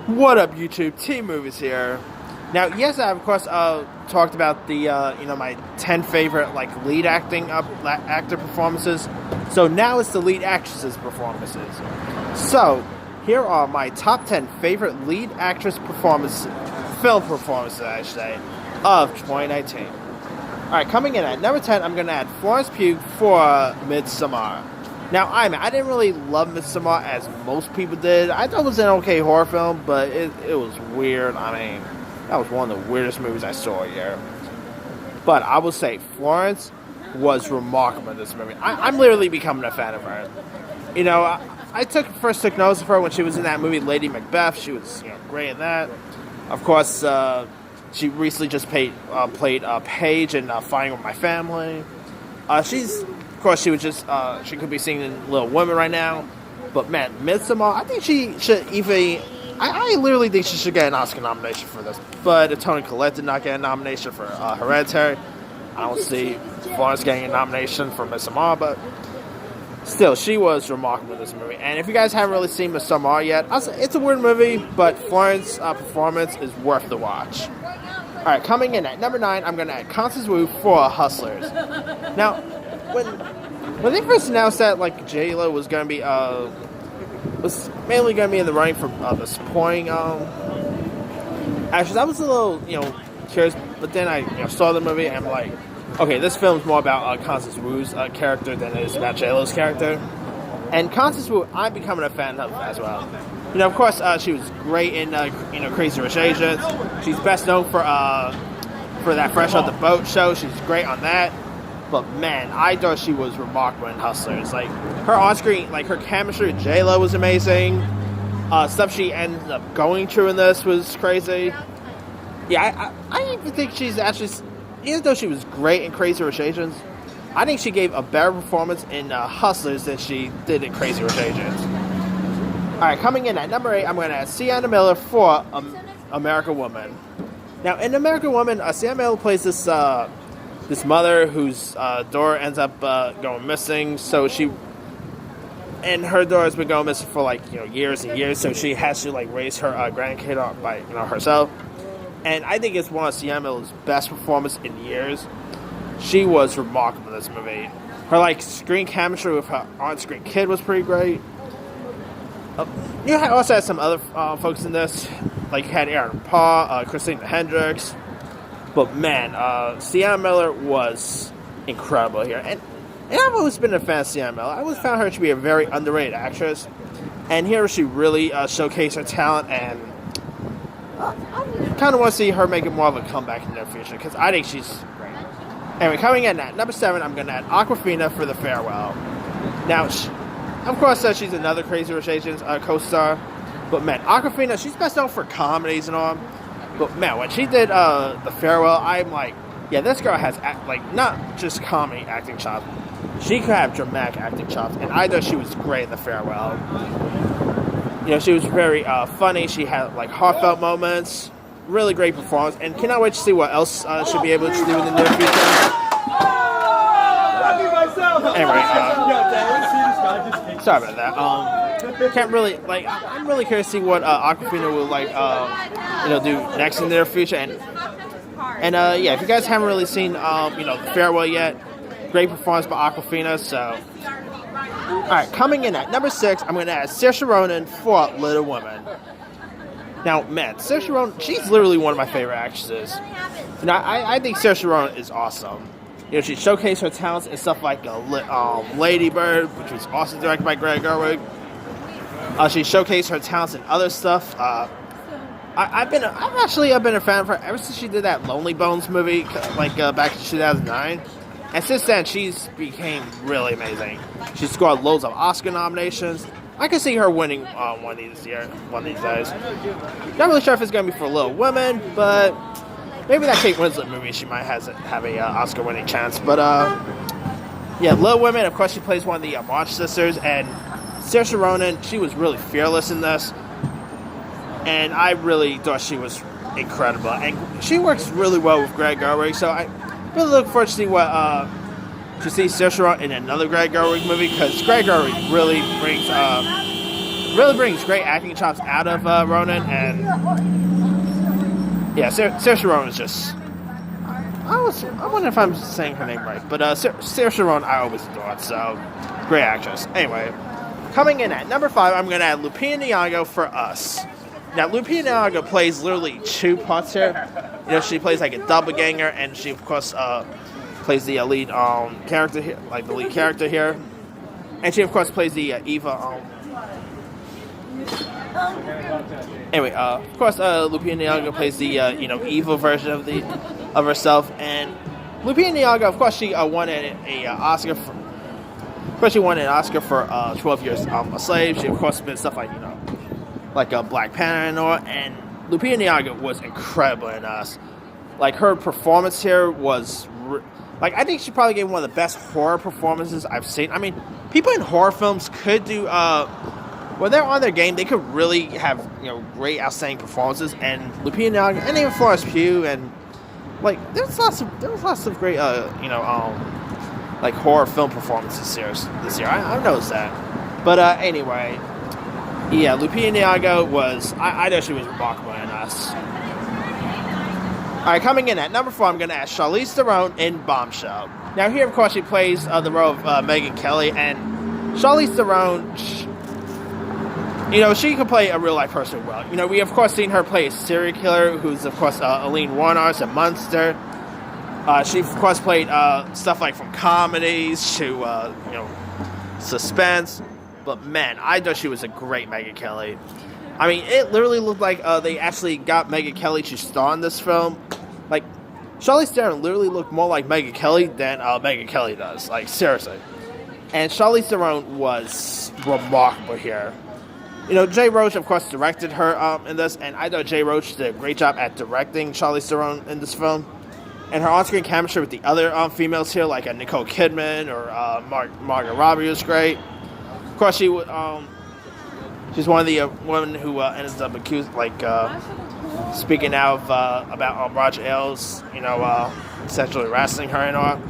What up, YouTube? T-Movies here. Now, yes, I of course talked about the my 10 favorite lead actor performances. So now it's the lead actresses performances. So here are my top 10 favorite lead actress film performances, I should say, of 2019. All right, coming in at number 10, I'm going to add Florence Pugh for Midsommar. Now, I didn't really love Midsommar as most people did. I thought it was an okay horror film, but it was weird. I mean, that was one of the weirdest movies I saw here. But I will say, Florence was remarkable in this movie. I'm literally becoming a fan of her. You know, I first took notice of her when she was in that movie Lady Macbeth. She was great in that. Of course, she recently just played Paige in Fighting With My Family. Of course, she could be seen in Little Women right now. But man, Midsommar, I think she should even, I literally think she should get an Oscar nomination for this. But if Toni Collette did not get a nomination for Hereditary, I don't see Florence getting a nomination for Midsommar, but still, she was remarkable in this movie. And if you guys haven't really seen Midsommar yet, it's a weird movie, but Florence's performance is worth the watch. Alright, coming in at number 9, I'm going to add Constance Wu for Hustlers. Now, when they first announced that J-Lo was going to be was mainly going to be in the running for the supporting actress, I was a little curious, but then I saw the movie and I'm like, okay, this film's more about Constance Wu's character than it is about J-Lo's character. And Constance Wu, I'm becoming a fan of as well. Of course, she was great in Crazy Rich Asians. She's best known for that Fresh Off the Boat show. She's great on that. But man, I thought she was remarkable in Hustlers. Her on-screen, her chemistry with J-Lo was amazing. Stuff she ended up going through in this was crazy. Yeah, I even think she's actually, even though she was great in Crazy Rich Asians, I think she gave a better performance in Hustlers than she did in Crazy Rich Asians. Alright, coming in at number 8, I'm going to add Sienna Miller for American Woman. Now, in American Woman, Sienna Miller plays this mother whose daughter ends up going missing. So and her daughter has been going missing for years and years. So she has to raise her grandkid by herself. And I think it's one of Sienna Miller's best performances in years. She was remarkable in this movie. Her screen chemistry with her on-screen kid was pretty great. You also had some other folks in this, you had Aaron Paul, Christina Hendricks, but man, Sienna Miller was incredible here, and I've always been a fan of Sienna Miller. I always found her to be a very underrated actress, and here she really showcased her talent, and I kind of want to see her make it more of a comeback in the near future, because I think she's great. Anyway, coming in at number 7, I'm going to add Aquafina for The Farewell. Now, of course, she's another Crazy Rich Asians co-star. But man, Aquafina, she's best known for comedies and all. But man, when she did The Farewell, I'm like, yeah, this girl has not just comedy acting chops. She could have dramatic acting chops. And I thought she was great in The Farewell. She was very funny. She had heartfelt moments. Really great performance. And cannot wait to see what else she'll be able to do in the near future. Anyway, sorry about that. Can't really I'm really curious to see what Aquafina will do next in their future. And yeah, if you guys haven't really seen The Farewell yet, great performance by Aquafina. So, all right, coming in at number 6, I'm going to add Saoirse Ronan for Little Women. Now, man, Saoirse Ronan, she's literally one of my favorite actresses. I think Saoirse Ronan is awesome. She showcased her talents in stuff like Lady Bird, which was also directed by Greg Gerwig. She showcased her talents in other stuff. I've been a fan of her ever since she did that Lonely Bones movie, back in 2009. And since then, she's became really amazing. She scored loads of Oscar nominations. I can see her winning one of these days. Not really sure if it's going to be for Little Women, but maybe that Kate Winslet movie, she might have a Oscar-winning chance. But, yeah, Little Women, of course, she plays one of the March sisters. And Saoirse Ronan, she was really fearless in this. And I really thought she was incredible. And she works really well with Greg Gerwig. So I really look forward to see Saoirse Ronan in another Greg Gerwig movie. Because Greg Gerwig really brings really brings great acting chops out of Ronan, and yeah, Saoirse Ronan is just. I wonder if I'm saying her name right, but Saoirse Ronan I always adored, so great actress. Anyway, coming in at number 5, I'm going to add Lupita Nyong'o for Us. Now, Lupita Nyong'o plays literally 2 parts here. You know, she plays like a doppelganger, and she of course plays the lead character here, like the lead character here, and she of course plays the Eva. Anyway, of course, Lupita Nyong'o plays the evil version of herself, and Lupita Nyong'o, of course, she won an Oscar for. Of course, she won an Oscar for 12 Years a Slave. She of course been stuff like Black Panther and all, and Lupita Nyong'o was incredible in Us. Like her performance here was. I think she probably gave one of the best horror performances I've seen. I mean, people in horror films could do. When they're on their game, they could really have great, outstanding performances. And Lupita Nyong'o, and even Florence Pugh, and there was lots of great horror film performances this year. I've noticed that. But anyway, yeah, Lupita Nyong'o was. I know she was remarkable in Us. All right, coming in at number 4, I'm going to add Charlize Theron in Bombshell. Now here, of course, she plays the role of Megyn Kelly, and Charlize Theron. She can play a real-life person well. We of course seen her play a serial killer, who's of course Aileen Wuornos, a monster. She of course played stuff like from comedies to suspense. But man, I thought she was a great Megyn Kelly. I mean, it literally looked like they actually got Megyn Kelly to star in this film. Like, Charlize Theron literally looked more like Megyn Kelly than Megyn Kelly does. Like, seriously. And Charlize Theron was remarkable here. Jay Roach, of course, directed her in this, and I thought Jay Roach did a great job at directing Charlize Theron in this film. And her on-screen chemistry with the other females here, like Nicole Kidman or Margot Robbie, was great. Of course, she's one of the women who ends up accused, speaking out about Roger Ailes, sexually harassing her and all.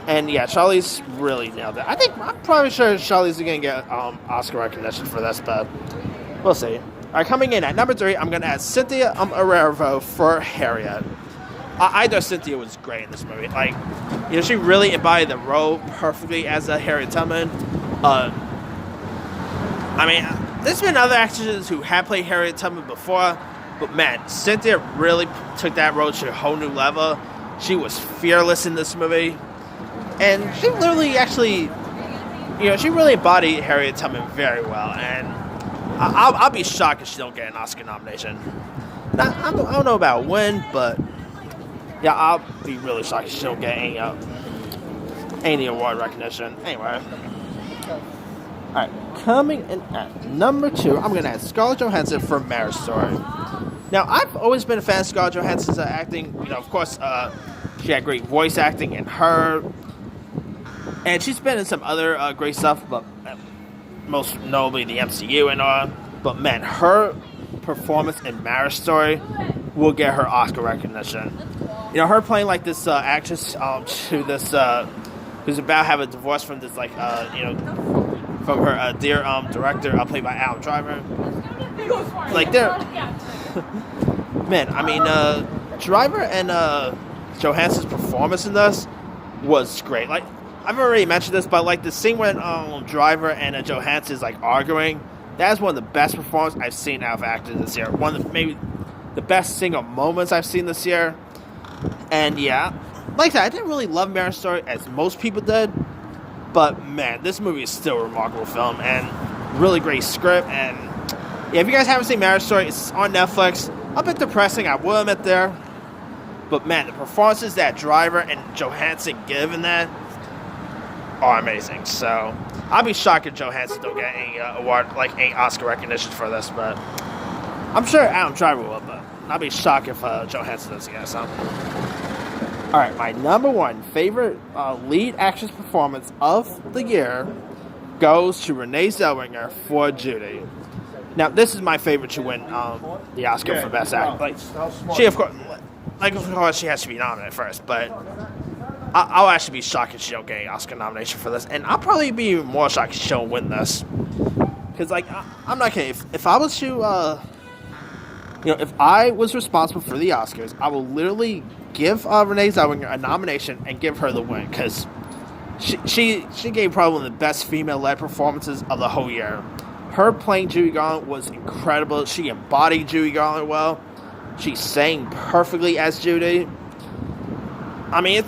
And yeah, Charlize really nailed it. I'm probably sure Charlize is going to get Oscar recognition for this, but we'll see. All right, coming in at number 3, I'm going to add Cynthia Erivo for Harriet. I thought Cynthia was great in this movie. She really embodied the role perfectly as a Harriet Tubman. There's been other actresses who have played Harriet Tubman before, but man, Cynthia really took that role to a whole new level. She was fearless in this movie. And she literally she really embodied Harriet Tubman very well. And I'll be shocked if she don't get an Oscar nomination. Now, I don't know about when, but yeah, I'll be really shocked if she don't get any award recognition. Anyway. Alright, coming in at number 2, I'm going to add Scarlett Johansson for Marriage Story. Now, I've always been a fan of Scarlett Johansson's acting. Of course, she had great voice acting in Her. And she's been in some other great stuff, but most notably the MCU and all. But man, her performance in Marriage Story will get her Oscar recognition. Her playing like this actress to this who's about to have a divorce from this from her dear director, played by Adam Driver. Driver and Johansson's performance in this was great. I've already mentioned this, but the scene when Driver and Johansson is arguing, that is one of the best performances I've seen out of actors this year. One of maybe the best single moments I've seen this year. And yeah, like that, I didn't really love Marriage Story as most people did, but man, this movie is still a remarkable film and really great script. And yeah, if you guys haven't seen Marriage Story, it's on Netflix. A bit depressing, I will admit there, but man, the performances that Driver and Johansson give in that are amazing. So I'll be shocked if Johansson don't get any award, any Oscar recognition for this, but I'm sure Adam Driver will, but I'll be shocked if Johansson doesn't get some. Alright, my number 1 favorite lead actress performance of the year goes to Renee Zellweger for Judy. Now, this is my favorite to win the Oscar for Best Actor. She, of course, she has to be nominated first, but I'll actually be shocked if she don't get an Oscar nomination for this, and I'll probably be more shocked if she don't win this. Because, like, I'm not kidding. If I was to, if I was responsible for the Oscars, I will literally give Renee Zellweger a nomination and give her the win. Because she gave probably one of the best female-led performances of the whole year. Her playing Judy Garland was incredible. She embodied Judy Garland well. She sang perfectly as Judy. I mean,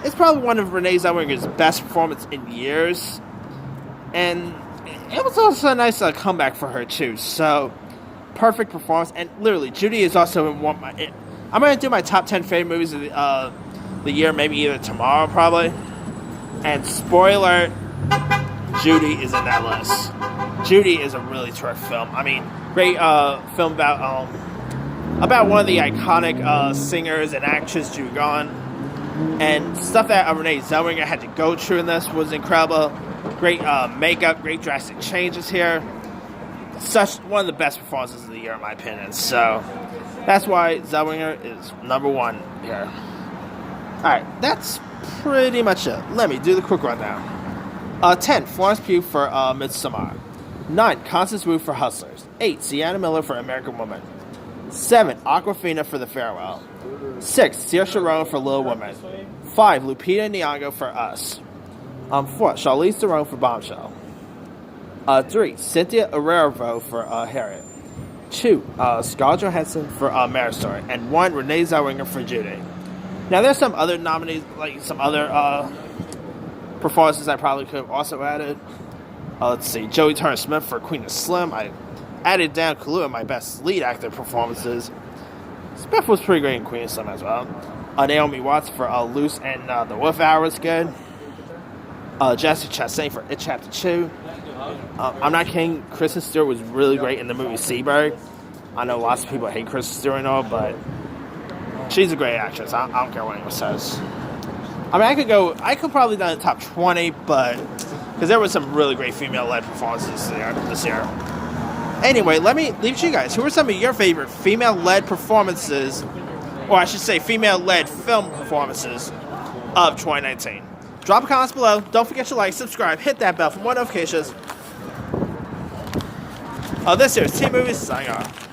it's probably one of Renee Zellweger's best performances in years. And it was also a nice comeback for her, too. So, perfect performance. And literally, Judy is also in one of my... I'm going to do my top 10 favorite movies of the year, maybe either tomorrow, probably. And spoiler, Judy is in that list. Judy is a really terrific film. I mean, great film about one of the iconic singers and actresses, Judy Garland. And stuff that Renee Zellweger had to go through in this was incredible. Great makeup, great drastic changes here. Such one of the best performances of the year, in my opinion. So that's why Zellweger is number one here. Alright, that's pretty much it. Let me do the quick rundown. 10, Florence Pugh for Midsommar. 9, Constance Wu for Hustlers. 8, Sienna Miller for American Woman. 7, Aquafina for The Farewell. 6, Saoirse Ronan for Little Women. 5, Lupita Nyong'o for Us. 4, Charlize Theron for Bombshell. 3, Cynthia Erivo for Harriet. 2, Scarlett Johansson for Marriage Story. And 1, Renee Zellweger for Judy. Now, there's some other nominees, like some other performances I probably could have also added. Let's see, Joey Turner-Smith for Queen of Slim. I added Dan Kaluuya in my best lead actor performances. Smith was pretty great in Queen of Slim as well. Naomi Watts for Loose and The Wolf Hour was good. Jessica Chastain for It Chapter 2. I'm not kidding, Kristen Stewart was really great in the movie Seabird. I know lots of people hate Kristen Stewart and all, but she's a great actress. I don't care what anyone says. I mean, I could probably do the top 20, but because there were some really great female-led performances this year. Anyway, let me leave it to you guys. Who are some of your favorite female-led performances, or I should say female-led film performances of 2019? Drop a comment below. Don't forget to like, subscribe, hit that bell for more notifications. This year's Team Movies signing off.